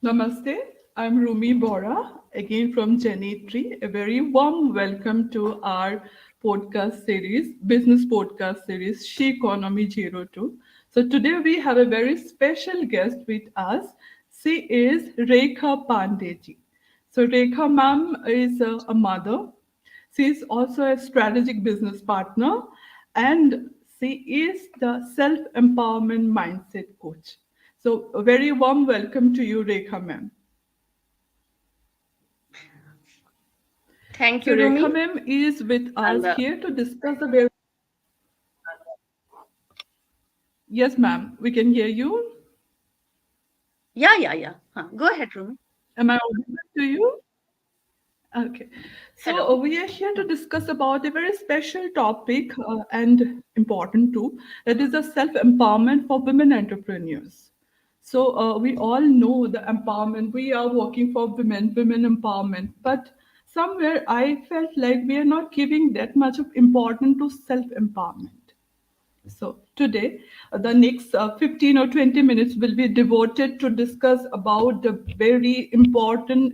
Namaste, I'm Rumi Borah, again from Janitri. A very warm welcome to our podcast series, business podcast series, She Economy Zero 02. So today we have a very special guest with us. She is Rekha Pandey ji. So Rekha ma'am is a mother. She is also a strategic business partner and she is the self empowerment mindset coach. So, a very warm welcome to you, Rekha ma'am. Thank So, you, Rekha Rumi. ma'am is with us And here to discuss the very. Yes, ma'am, we can hear you. yeah. Go ahead, Rumi. Am I audible to you? Okay. So, Hello. we are here to discuss about a very special topic and important too. That is the self empowerment for women entrepreneurs. So, we all know the empowerment. We are working for women, women empowerment. But somewhere I felt like we are not giving that much of importance to self empowerment. So today, the next 15 or 20 minutes will be devoted to discuss about the very important,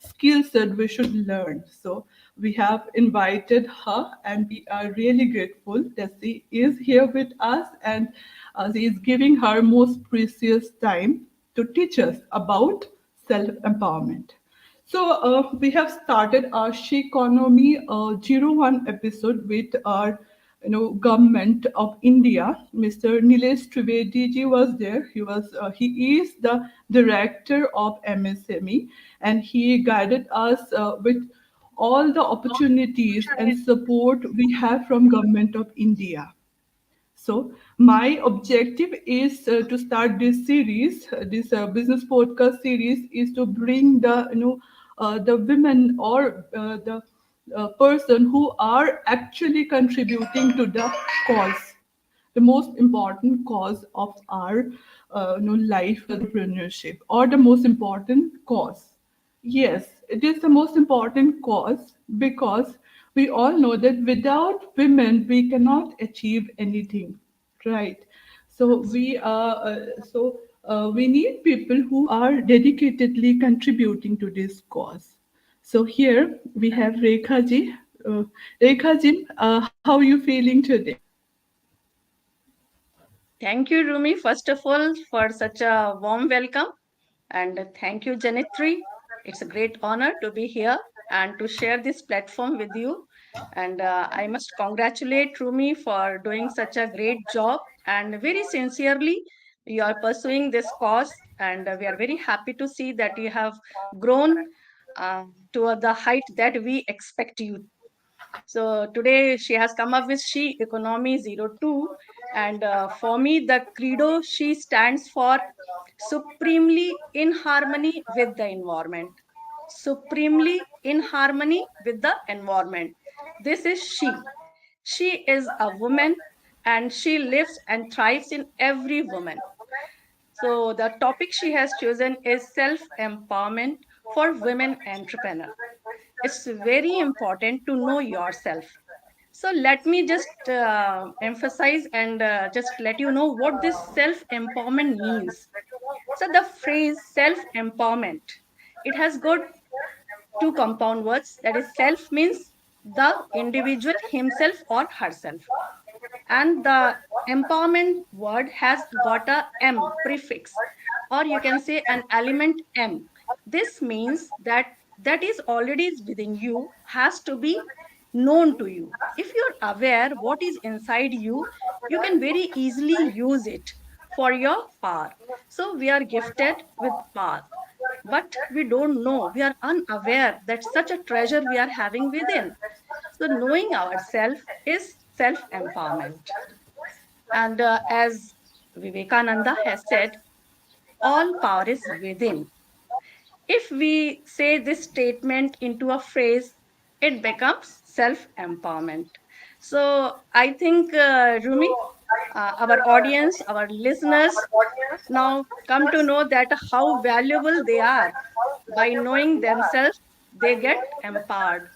skill set we should learn. So we have invited her, and we are really grateful that she is here with us, and she is giving her most precious time to teach us about self empowerment. So we have started our She Economy 01 episode with our government of India. Mr. Nilesh Trivedi ji was there. He is the director of MSME and he guided us with all the opportunities and support we have from government of India. So my objective is to start this series, this business podcast series, is to bring the women or the person who are actually contributing to the cause, the most important cause of our life, entrepreneurship, or the most important cause. Yes, it is the most important cause because we all know that without women we cannot achieve anything, right? So we need people who are dedicatedly contributing to this cause. So here we have Rekha ji. Rekha ji, how are you feeling today? Thank you, Rumi, first of all, for such a warm welcome. And thank you, Janitri. It's a great honor to be here and to share this platform with you. And I must congratulate Rumi for doing such a great job. And very sincerely, you are pursuing this cause. And we are very happy to see that you have grown to the height that we expect you. So today she has come up with She Economy Zero 02. And for me, the credo she stands for supremely in harmony with the environment. Supremely in harmony with the environment. This is she. She is a woman and she lives and thrives in every woman. So the topic she has chosen is self empowerment for women entrepreneurs. It's very important to know yourself. So let me just emphasize and just let you know what this self empowerment means. So the phrase self empowerment, it has got two compound words. That is, self means the individual himself or herself, and the empowerment word has got a M prefix, or you can say an element M. This means that that is already within you has to be known to you. If you're aware what is inside you, you can very easily use it for your power. So we are gifted with power, but we don't know, we are unaware that such a treasure we are having within. So knowing ourselves is self empowerment. And as Vivekananda has said, all power is within. If we say this statement into a phrase, it becomes self empowerment. So I think, Rumi, our audience, our listeners now come to know that how valuable they are. By knowing themselves, they get empowered.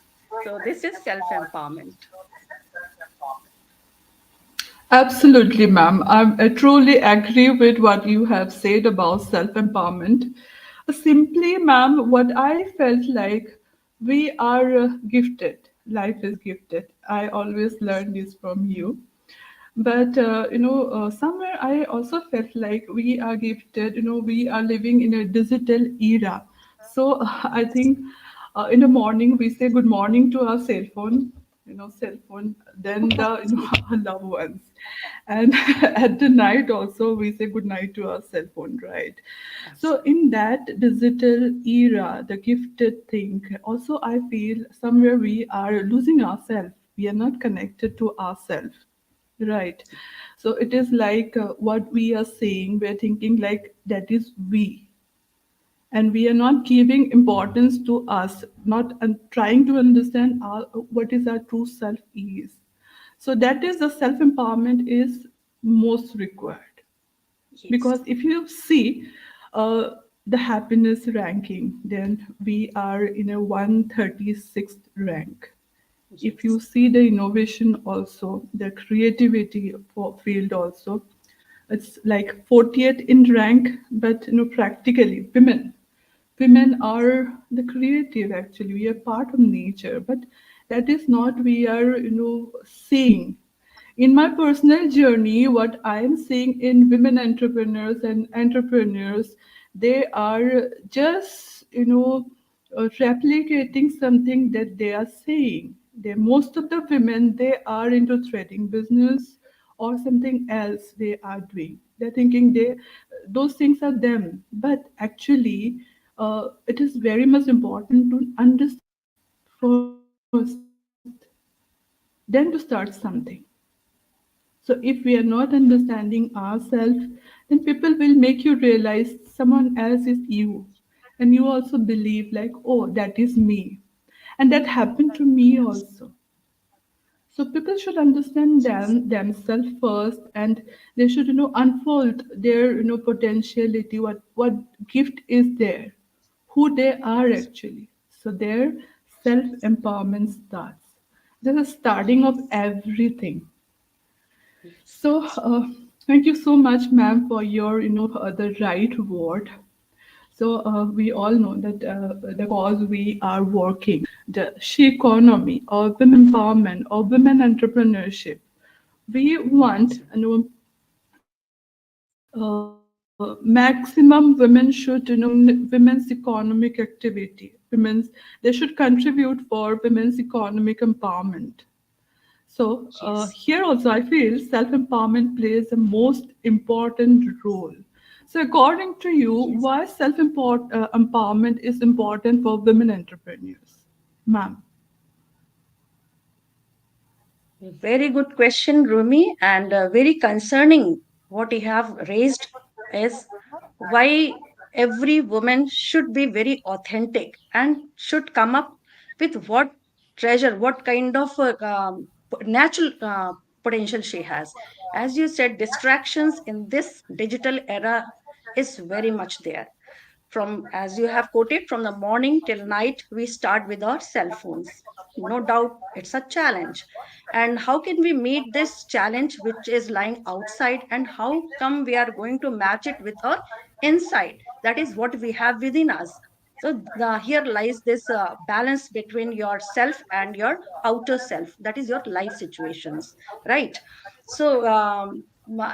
So this is self empowerment. Absolutely, ma'am. I truly agree with what you have said about self empowerment. Simply, ma'am, what I felt like, we are gifted. Life is gifted. I always learn this from you. But somewhere I also felt like we are gifted. We are living in a digital era. So I think in the morning we say good morning to our cell phone, cell phone, then the our loved ones, and at the night also we say good night to our cell phone, right? So Absolutely. in that digital era, the gifted thing, also I feel somewhere we are losing ourselves. We are not connected to ourselves, right? So it is like what we are saying, we're thinking like that is we, and we are not giving importance to us, not trying to understand what is our true self is. So that is the self empowerment is most required. Yes. Because if you see uh, the happiness ranking, then we are in a 136th rank. If you Yes. see the innovation also, the creativity for field also, it's like 40th in rank. But practically women are the creative. Actually, we are part of nature, but that is not we are seeing. In my personal journey, what I am seeing in women entrepreneurs and entrepreneurs, they are just replicating something that they are saying. They, most of the women, they are into threading business or something else they are doing. They're thinking those things are them, but actually it is very much important to understand first, then to start something. So if we are not understanding ourselves, then people will make you realize someone else is you. And you also believe like, oh, that is me. And that happened to me also. So people should understand Yes. themselves first, and they should unfold their potentiality, what gift is there, who they are Yes. actually. So their self empowerment starts. This is starting of Yes. everything. Yes. So, thank you so much, ma'am, for your, the right word. So, we all know that the cause we are working, the she economy or women empowerment or women entrepreneurship, we want, Absolutely. maximum women should, women's economic activity, they should contribute for women's economic empowerment. So Yes. here also, I feel self-empowerment plays the most important role. So according to you, Yes. why empowerment is important for women entrepreneurs, ma'am? Very good question, Rumi, and very concerning. What you have raised is why every woman should be very authentic and should come up with what treasure, what kind of natural potential she has. As you said, distractions in this digital era is very much there. From, as you have quoted, from the morning till night we start with our cell phones. No doubt it's a challenge. And how can we meet this challenge which is lying outside, and how come we are going to match it with our inside, that is what we have within us? So here lies this balance between yourself and your outer self, that is your life situations, right? So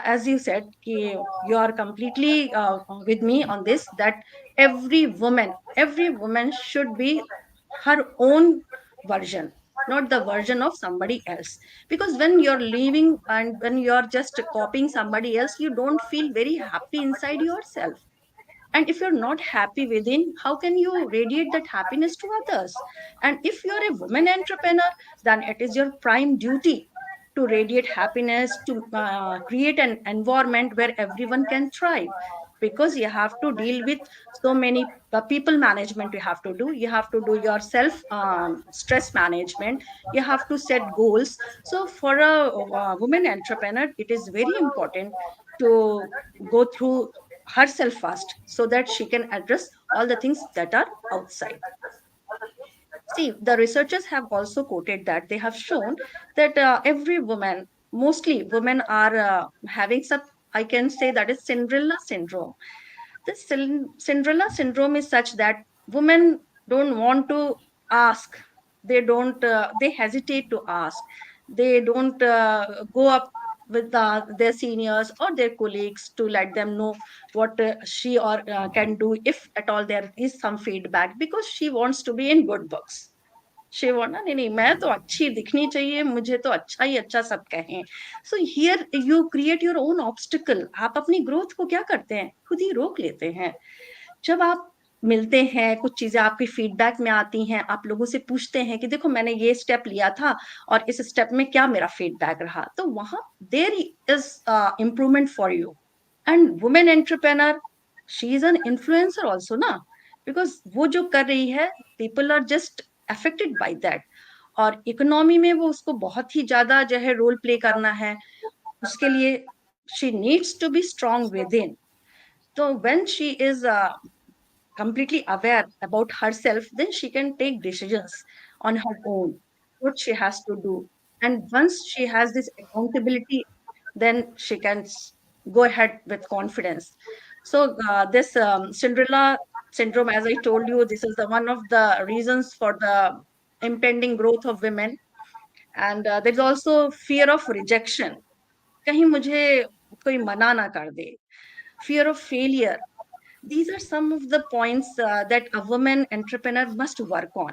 as you said, you are completely with me on this, that every woman should be her own version, not the version of somebody else. Because when you're leaving and when you're just copying somebody else, you don't feel very happy inside yourself. And if you're not happy within, how can you radiate that happiness to others? And if you're a woman entrepreneur, then it is your prime duty to radiate happiness, to create an environment where everyone can thrive. Because you have to deal with so many people management, you have to do, you have to do your self stress management, you have to set goals. So for a woman entrepreneur, it is very important to go through herself first, so that she can address all the things that are outside. See, the researchers have also quoted that they have shown that every woman, mostly women, are having some, I can say, that is Cinderella syndrome. This Cinderella syndrome is such that women don't want to ask. They hesitate to ask. They don't go up with their seniors or their colleagues to let them know what she or can do, if at all there is some feedback, because she wants to be in good books. शिवोना नहीं नहीं, मैं तो अच्छी दिखनी चाहिए, मुझे तो अच्छा ही अच्छा सब कहें. So here you create your own obstacle. आप अपनी ग्रोथ को क्या करते हैं, खुद ही रोक लेते हैं. जब आप मिलते हैं, कुछ चीजें आपकी फीडबैक में आती हैं, आप लोगों से पूछते हैं कि देखो मैंने ये स्टेप लिया था और इस स्टेप में क्या मेरा फीडबैक रहा, तो वहां there is improvement for you. And women entrepreneur, she is an influencer also ना, बिकॉज वो जो कर रही है, people are just affected by that. और इकोनॉमी में वो उसको बहुत ही ज्यादा जो है रोल प्ले करना है, उसके लिए she needs to be strong within. So when she is completely aware about herself, then she can take decisions on her own, what she has to do. And once she has this accountability, then she can go ahead with confidence. So this Cinderella syndrome, as I told you, this is the one of the reasons for the impending growth of women. And there's also fear of rejection. कहीं मुझे कोई मना ना कर दे. Fear of failure. These are some of the points that a woman entrepreneur must work on.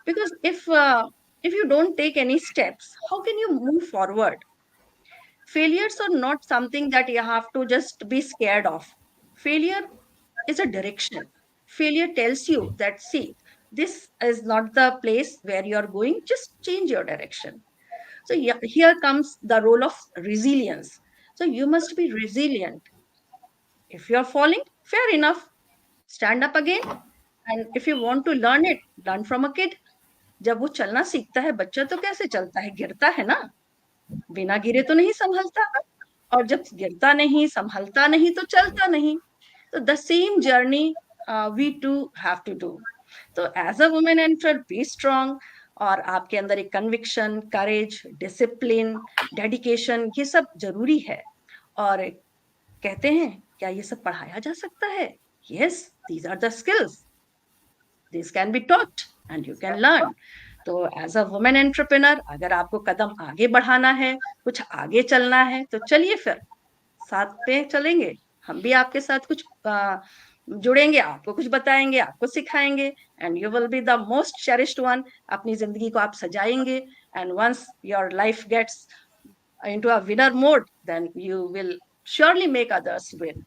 Because if you don't take any steps, how can you move forward? Failures are not something that you have to just be scared of. Failure is a direction. Failure tells you that, see, this is not the place where you are going, just change your direction. So here comes the role of resilience. So you must be resilient. If you are falling, fair enough, stand up again. And if you want to learn it, learn from a kid. जब वो चलना सीखता है, बच्चा तो कैसे चलता है, गिरता है ना, बिना गिरे तो नहीं संभलता. और जब गिरता नहीं, संभलता नहीं, तो चलता नहीं. तो the same journey we to have to do. तो as a women enter, be strong. और आपके अंदर एक कन्विक्शन, करेज, डिसिप्लिन, डेडिकेशन, ये सब जरूरी है. और कहते हैं, क्या ये सब पढ़ाया जा सकता है? Yes, these are the skills. This can be taught and you can learn. तो एज अ वुमेन एंटरप्रेनर, अगर आपको कदम आगे बढ़ाना है, कुछ आगे चलना है, तो चलिए फिर साथ पे चलेंगे. हम भी आपके साथ कुछ जुड़ेंगे, आपको कुछ बताएंगे, आपको सिखाएंगे. And you will be the most cherished one. अपनी जिंदगी को आप सजाएंगे. And once your life gets into a winner mode, then you will surely make others win.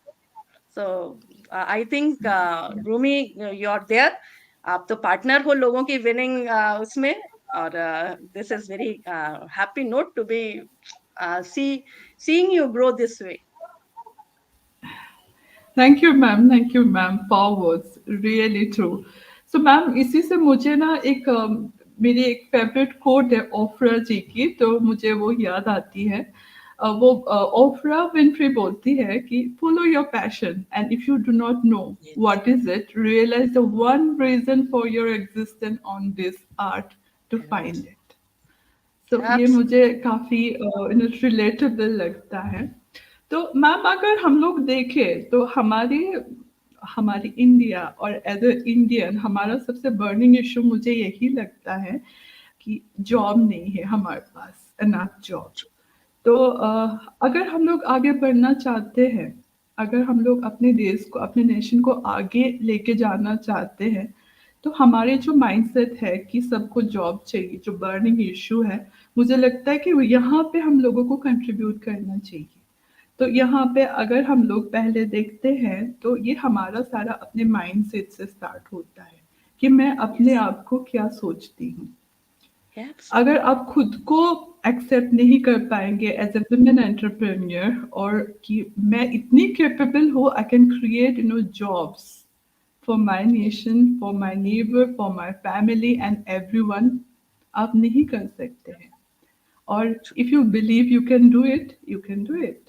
So I think Rumi, you're there. आप तो पार्टनर हो लोगों की विनिंग उसमें. और this is very happy note to be seeing you grow this way. Thank you ma'am, thank you ma'am for words, really true. So ma'am, इसी से मुझे ना एक मेरी एक फेवरेट कोट है ओफ्रा जी की, तो मुझे वो याद आती है. वो ओफ्रा विनफ्री बोलती है कि follow your passion and if you do not know what is it, realise the one reason for your existence on this earth to find it. तो ये Absolutely. मुझे काफी रिलेटेबल लगता है. तो मैम, अगर हम लोग देखें तो हमारी हमारी इंडिया और एज अ इंडियन, हमारा सबसे बर्निंग इशू मुझे यही लगता है कि जॉब नहीं है हमारे पास, एनफ जॉब. तो अगर हम लोग आगे बढ़ना चाहते हैं, अगर हम लोग अपने देश को, अपने नेशन को आगे लेके जाना चाहते हैं, तो हमारे जो माइंडसेट है कि सबको जॉब चाहिए, जो बर्निंग इशू है, मुझे लगता है कि यहाँ पे हम लोगों को कंट्रीब्यूट करना चाहिए. तो यहाँ पे अगर हम लोग पहले देखते हैं, तो ये हमारा सारा अपने माइंडसेट से स्टार्ट होता है कि मैं अपने Yes. आप को क्या सोचती हूँ. अगर Absolutely. आप खुद को एक्सेप्ट नहीं कर पाएंगे एज ए वुमेन एंटरप्रेन्योर, और कि मैं इतनी कैपेबल हूँ, I can create jobs for my nation, for my neighbour, for my family and everyone, आप नहीं कर सकते हैं. और if you believe you can do it, you can do it.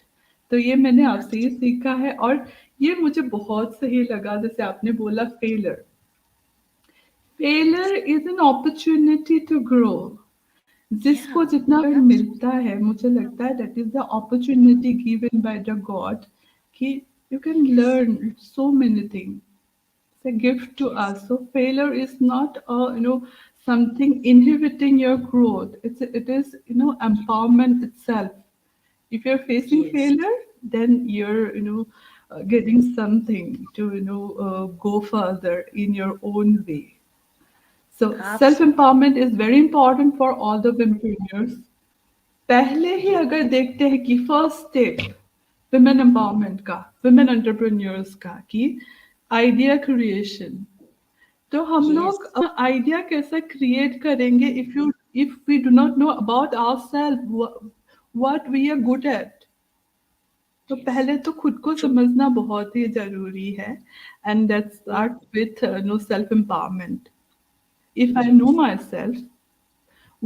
तो ये मैंने आपसे ही सीखा है. और ये मुझे बहुत सही लगा, जैसे आपने बोला failure, Yes. Failure is an opportunity to grow. जिसको Yeah. जितना भी Absolutely. मिलता है, मुझे लगता है that is the opportunity given by the God कि You can Yes. learn so many things. It's a gift to Yes. us. So failure is not something inhibiting your growth. It is empowerment itself. If you're facing Yes. failure, then you're getting something to go further in your own way. So self Absolutely. empowerment is very important for all the womenpreneurs. पहले ही Yes. अगर देखते हैं कि first step women empowerment का, women entrepreneurs का, कि idea creation, तो हम Yes. लोग अपना आइडिया कैसे क्रिएट करेंगे if we do not know about ourselves what we are good at. तो Yes. पहले तो खुद को True. समझना बहुत ही जरूरी है, and that Yes. Start with know self empowerment. If I know Yes. myself,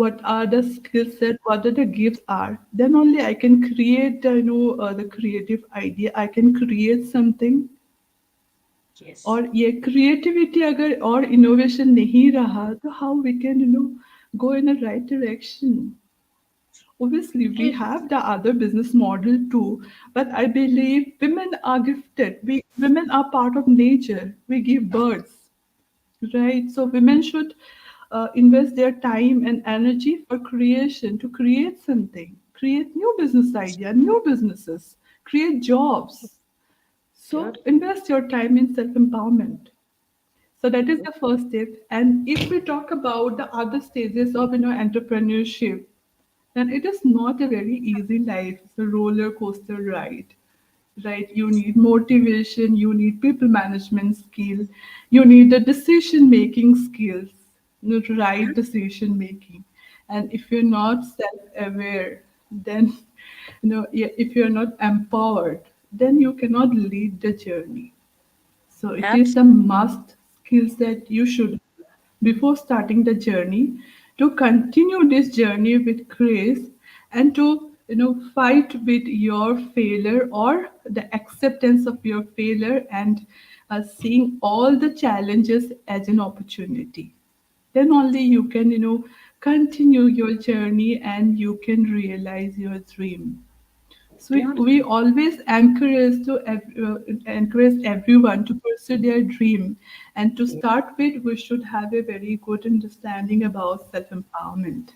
what are the skill set, what are the gifts are, then only I can create the creative idea, I can create something. Yes. और ये creativity अगर और innovation नहीं रहा तो how we can go in a right direction. Obviously we It, have the other business model too, but I believe women are gifted, women are part of nature, we give births, right? So women should invest their time and energy for creation, to create something, create new business idea, new businesses, create jobs. So beautiful. invest your time in self empowerment. So that is Good. the first step. And if we talk about the other stages of entrepreneurship, then it is not a very easy life. It's a roller coaster ride, right? You Yes. need motivation, you need people management skill, you need the decision making skills, right decision making. And if you're not self-aware, then yeah, if you're not empowered, then you cannot lead the journey. So it is a Absolutely. must skills that you should before starting the journey, to continue this journey with grace, and to fight with your failure or the acceptance of your failure, and seeing all the challenges as an opportunity. Then only you can continue your journey and you can realize your dream. So we Beautiful. always encourage everyone to pursue their dream, and to Yes. start with, we should have a very good understanding about self empowerment.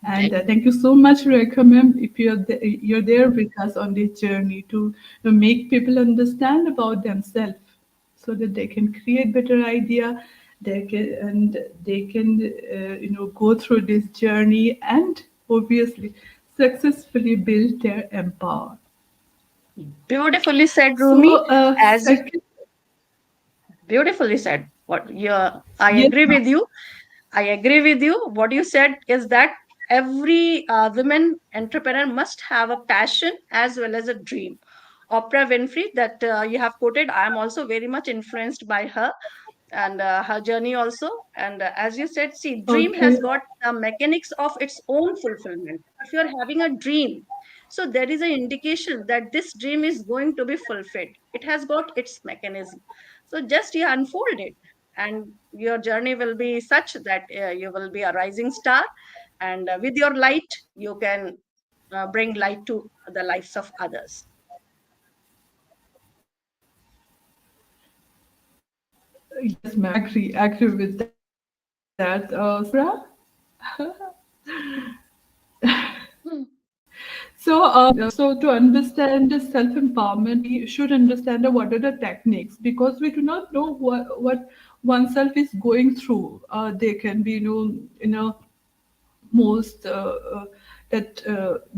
And Very. thank you so much, Rekha ma'am, if you're there with us on this journey to make people understand about themselves, so that they can create better idea, they can go through this journey and obviously successfully build their empire. Beautifully said, Rumi. So As you second, beautifully said. What you I yes agree ma'am. with you. I agree with you. What you said is that every women entrepreneur must have a passion as well as a dream. Oprah Winfrey, that you have quoted, I am also very much influenced by her and her journey also. And as you said, see, dream has Okay. got the mechanics of its own fulfillment. If you're having a dream, so there is an indication that this dream is going to be fulfilled. It has got its mechanism. So just you unfold it, and your journey will be such that you will be a rising star, and with your light you can bring light to the lives of others. Yes ma'am, agree with that. So Rekha, Hmm. so to understand the self empowerment, we should understand what are the techniques, because we do not know what oneself is going through. They can be most that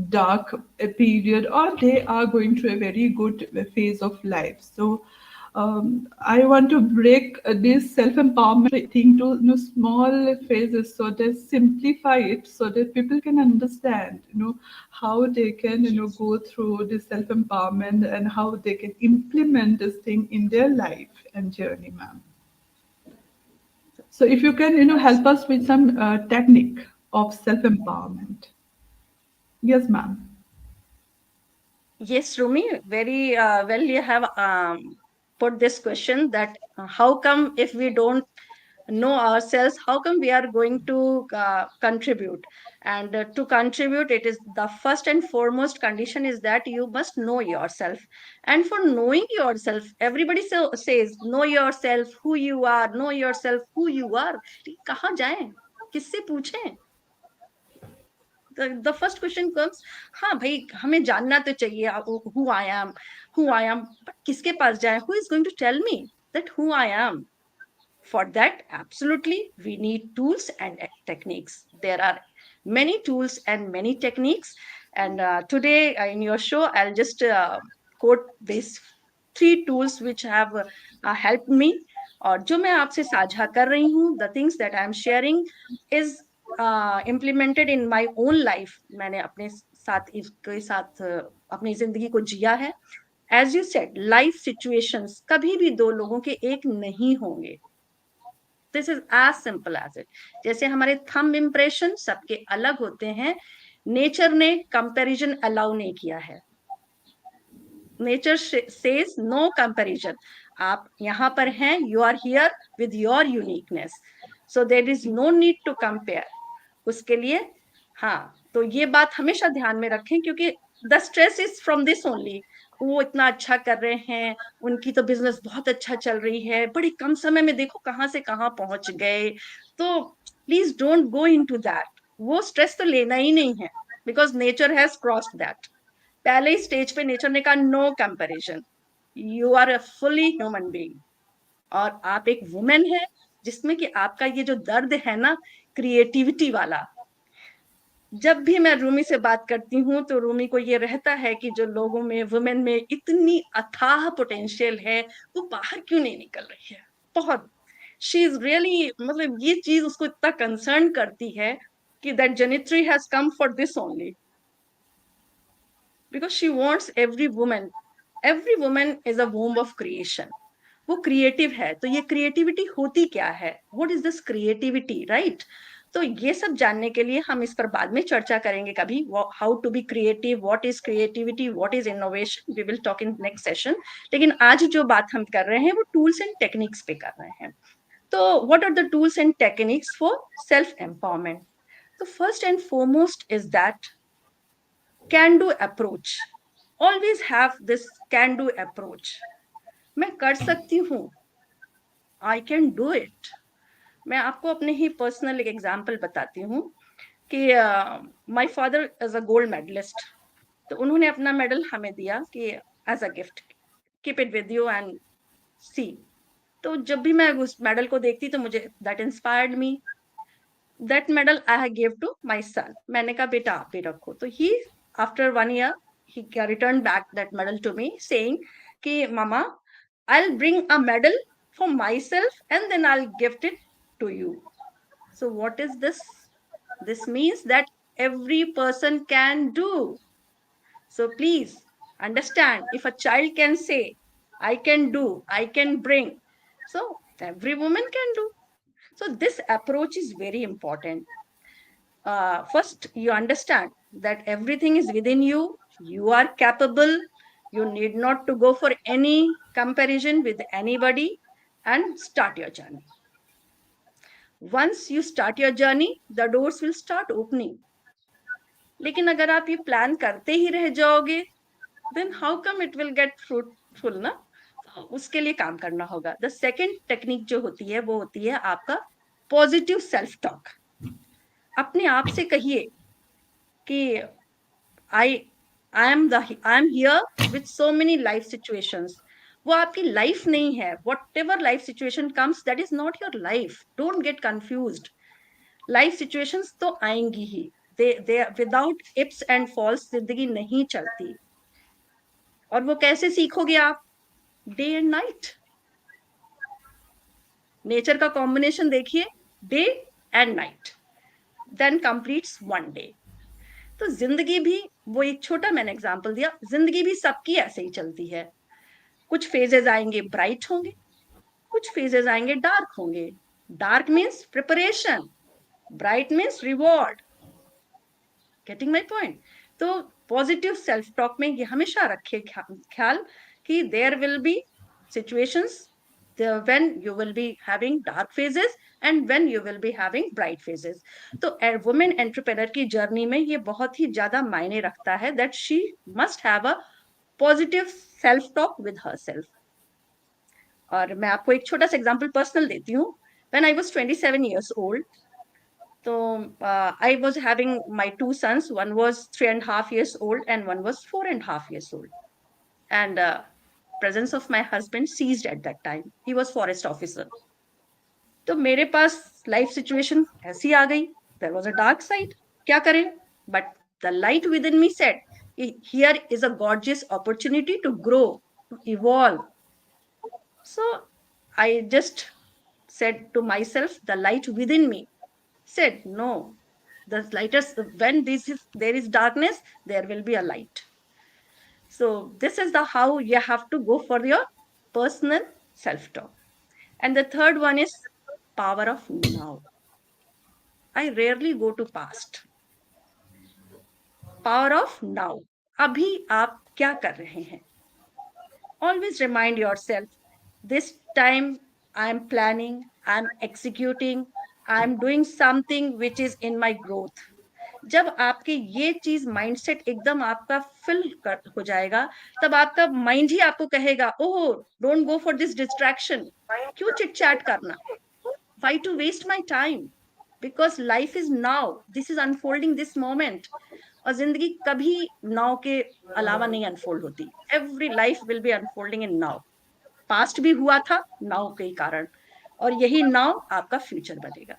dark period, or they are going through a very good phase of life. So I want to break this self-empowerment thing to small phases, so they simplify it, so that people can understand how they can Yes. go through this self-empowerment, and how they can implement this thing in their life and journey, ma'am. So if you can, help us with some technique of self-empowerment. Yes, ma'am. Yes, Rumi, very well you have put this question that how come if we don't know ourselves, how come we are going to contribute? And to contribute, it is the first and foremost condition is that you must know yourself. And for knowing yourself, everybody says know yourself who you are, know yourself who you are. कहाँ जाएं, किससे पूछें? The first question comes, हाँ भाई हमें जानना तो चाहिए who I am, who I am, but किसके पास जाएं? Who is going to tell me that who I am? For that, absolutely, we need tools and techniques. There are many tools and many techniques. And today in your show, I'll just quote these three tools which have helped me. और जो मैं आपसे साझा कर रही हूँ, the things that I'm sharing is implemented in my own life. मैंने अपने साथ इसके साथ अपनी जिंदगी को जिया है. As you said, life situations कभी भी दो लोगों के एक नहीं होंगे. This is as simple as it. जैसे हमारे थंब इम्प्रेशन सबके अलग होते हैं, नेचर ने कंपैरिजन अलाउ नहीं किया है. Nature says no comparison. आप यहाँ पर हैं, you are here with your uniqueness, so there is no need to compare. उसके लिए हाँ, तो ये बात हमेशा ध्यान में रखें, क्योंकि the stress is from this only. वो इतना अच्छा कर रहे हैं, उनकी तो बिजनेस बहुत अच्छा चल रही है, बड़ी कम समय में देखो कहाँ से कहाँ पहुंच गए. तो please don't go into that. वो स्ट्रेस तो लेना ही नहीं है, because nature has crossed that. पहले ही स्टेज पे नेचर ने कहा no comparison. You are a fully human being, और आप एक वुमेन है, जिसमें कि आपका ये जो दर्द है ना, क्रिएटिविटी वाला. जब भी मैं रूमी से बात करती हूँ तो रूमी को ये रहता है कि जो लोगों में, वुमेन में इतनी अथाह पोटेंशियल है, वो बाहर क्यों नहीं निकल रही है. बहुत, शी इज रियली, मतलब ये चीज उसको इतना कंसर्न करती है कि दैट जेनिट्री has come for this only, because she wants every women is a womb of creation. वो क्रिएटिव है, तो ये क्रिएटिविटी होती क्या है, what is this creativity, right? तो ये सब जानने के लिए हम इस पर बाद में चर्चा करेंगे कभी, how to be creative, what is creativity, what is innovation, we will talk in next session. लेकिन आज जो बात हम कर रहे हैं वो टूल्स एंड टेक्निक्स पे कर रहे हैं. तो what are the tools and techniques for self empowerment? तो first and foremost is that can do approach. Always have this can do approach. मैं कर सकती हूँ, आई कैन डू इट. मैं आपको अपने ही पर्सनल एक एग्जाम्पल बताती हूँ कि my father is a gold medalist. तो उन्होंने अपना मेडल हमें दिया कि as a gift, keep it with you and see. तो जब भी मैं उस मेडल को देखती तो मुझे that inspired me. That medal I give to my son. मैंने कहा बेटा आप भी रखो. तो ही after 1 year he returned back that medal to me saying कि mama, I'll bring a medal for myself and then I'll gift it to you. So what is this? This means that every person can do. So please understand, if a child can say I can do, I can bring, so every woman can do. So this approach is very important. First you understand that everything is within you, you are capable, you need not to go for any comparison with anybody, and start your journey. Once you start your journey, the doors will start opening. लेकिन अगर आप ये plan करते ही रह जाओगे, then how come it will get fruitful ना? उसके लिए काम करना होगा. The second technique जो होती है वो होती है आपका पॉजिटिव सेल्फ टॉक. अपने आप से कहिए कि I I am here with so many life situations. वो आपकी लाइफ नहीं है. Whatever life situation comes, that is not your life. Don't get confused. Life situations तो आएंगी ही. They without ebbs and falls जिंदगी नहीं चलती. और वो कैसे सीखोगे आप? Day and night. नेचर का कॉम्बिनेशन देखिए, day and night, then completes one day. तो जिंदगी भी, वो एक छोटा मैंने एग्जांपल दिया, जिंदगी भी सबकी ऐसे ही चलती है. कुछ फेजेस आएंगे ब्राइट होंगे, कुछ फेजेस आएंगे डार्क होंगे. Dark means preparation, bright means reward. Getting my point? तो पॉजिटिव सेल्फ टॉक में ये हमेशा रखे ख्याल कि there will be situations when you will be having dark phases and when you will be having bright phases. तो women entrepreneur की journey में ये बहुत ही ज्यादा मायने रखता है that she must have a positive self talk with her self. और मैं आपको एक छोटा सा एग्जांपल पर्सनल देती हूँ. When I was 27 years old, so I was having my two sons. One was 3.5 years old and one was 4.5 years old. And presence of my husband ceased at that time. He was forest officer. तो मेरे पास life situation ऐसी आ गई. There was a dark side. क्या करें? But the light within me said, here is a gorgeous opportunity to grow, to evolve. So I just said to myself, the light within me said, no, the lightest, when there is darkness, there will be a light. So this is the how you have to go for your personal self-talk. And the third one is power of now. I rarely go to past. Power of now. अभी आप क्या कर रहे हैं? Always remind yourself, this time I'm planning, I'm executing, I'm doing something which is in my growth. जब आपके ये चीज माइंडसेट एकदम आपका हो जाएगा, तब आपका माइंड ही आपको कहेगा, oh don't go for this distraction. क्यों चिट चैट करना? Why to waste my time? Because life is now, this is unfolding this moment. और जिंदगी कभी नाउ के अलावा नहीं अनफोल्ड होती. Every life will be unfolding in now. Past भी हुआ था नाउ के कारण, और यही नाउ आपका फ्यूचर बनेगा.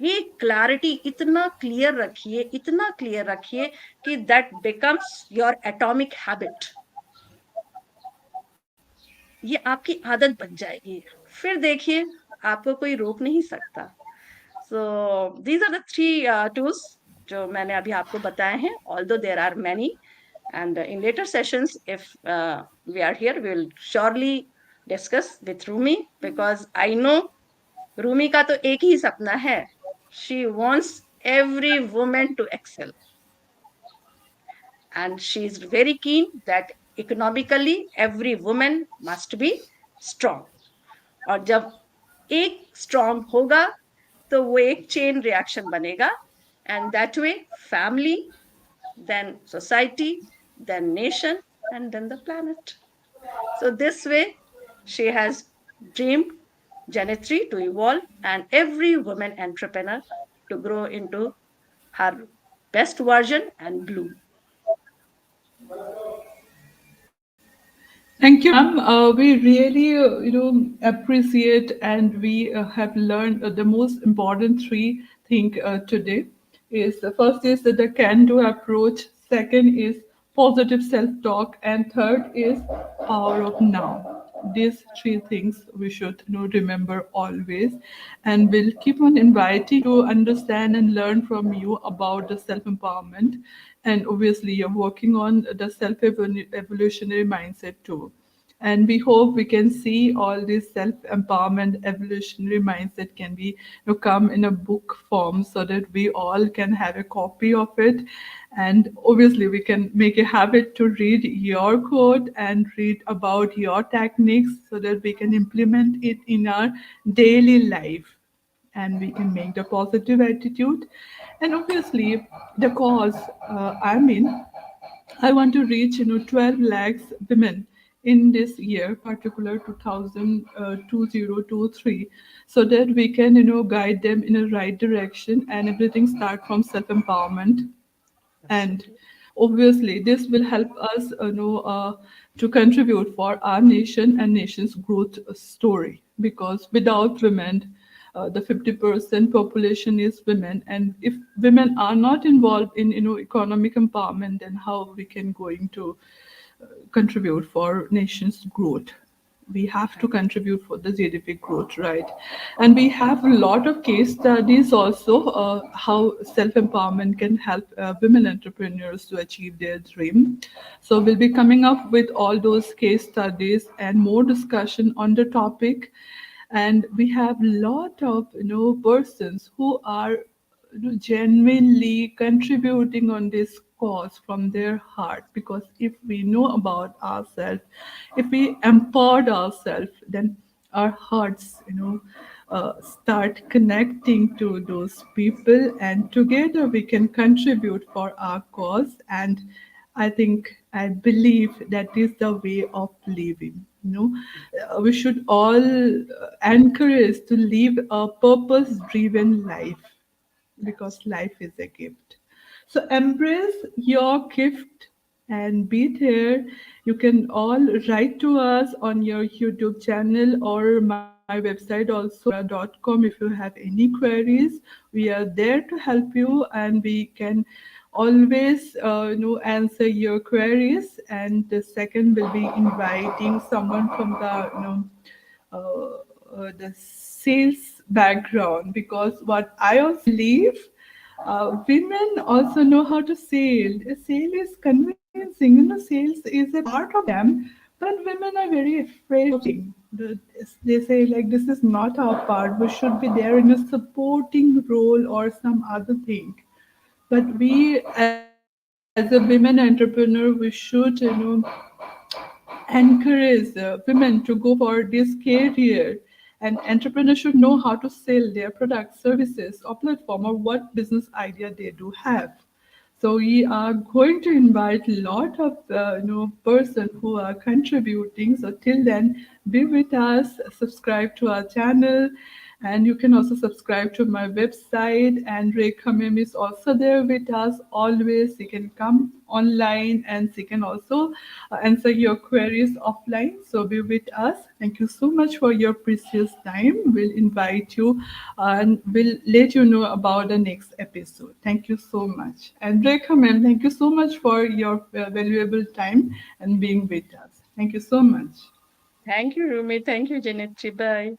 ये क्लैरिटी इतना क्लियर रखिए, इतना क्लियर रखिए कि that becomes your atomic habit. ये आपकी आदत बन जाएगी. फिर देखिए आपको कोई रोक नहीं सकता. So these are the three tools जो मैंने अभी आपको बताए हैं. Although there are many, and in later sessions, if we are here, we will surely discuss with Rumi, because I know Rumi का तो एक ही सपना है. She wants every woman to excel, and she is very keen that economically every woman must be strong. और जब एक strong होगा तो वो एक chain reaction बनेगा, and that way family, then society, then nation, and then the planet. So this way, she has dreamed Janitri to evolve and every woman entrepreneur to grow into her best version and bloom. Thank you, ma'am. We really, appreciate and we have learned the most important three thing today. Is the first is the can-do approach. Second is positive self-talk, and third is power of now. These three things we should remember always, and we'll keep on inviting to understand and learn from you about the self-empowerment, and obviously you're working on the self-evolutionary mindset too. And we hope we can see all this self-empowerment evolutionary mindset can be come in a book form so that we all can have a copy of it. And obviously we can make a habit to read your code and read about your techniques so that we can implement it in our daily life, and we can make the positive attitude. And obviously the cause, I'm in, I want to reach 12 lakhs women in this year, particular 2023, so that we can guide them in a right direction, and everything start from self empowerment. And Absolutely. obviously this will help us to contribute for our nation and nation's growth story, because without women, the 50% population is women, and if women are not involved in economic empowerment, then how we can going to contribute for nation's growth. We have to Right. contribute for the GDP growth, right? And we have a lot of case studies also, how self-empowerment can help women entrepreneurs to achieve their dream. So we'll be coming up with all those case studies and more discussion on the topic. And we have a lot of persons who are genuinely contributing on this cause from their heart, because if we know about ourselves, if we empowered ourselves, then our hearts, start connecting to those people, and together we can contribute for our cause. And I believe that is the way of living. We should all encourage to live a purpose driven life, because Yes. life is a gift. So embrace your gift and be there. You can all write to us on your YouTube channel or my website also, ms.rekha.com. If you have any queries, we are there to help you, and we can always answer your queries. And the second will be inviting someone from the the sales background, because what I also believe, women also know how to sell. Sale is convincing, sales is a part of them, but women are very afraid of saying. They say like, this is not our part. We should be there in a supporting role or some other thing. But we, as a women entrepreneur, we should encourage women to go for this career, and entrepreneurs should know how to sell their products, services, or platform, or what business idea they do have. So we are going to invite a lot of person who are contributing. So till then, be with us, subscribe to our channel, and you can also subscribe to my website. And Rekha ma'am is also there with us always. She can come online, and she can also answer your queries offline. So be with us. Thank you so much for your precious time. We'll invite you and we'll let you know about the next episode. Thank you so much. And Rekha ma'am, thank you so much for your valuable time and being with us. Thank you so much. Thank you, Rumi. Thank you, Janitri. Bye.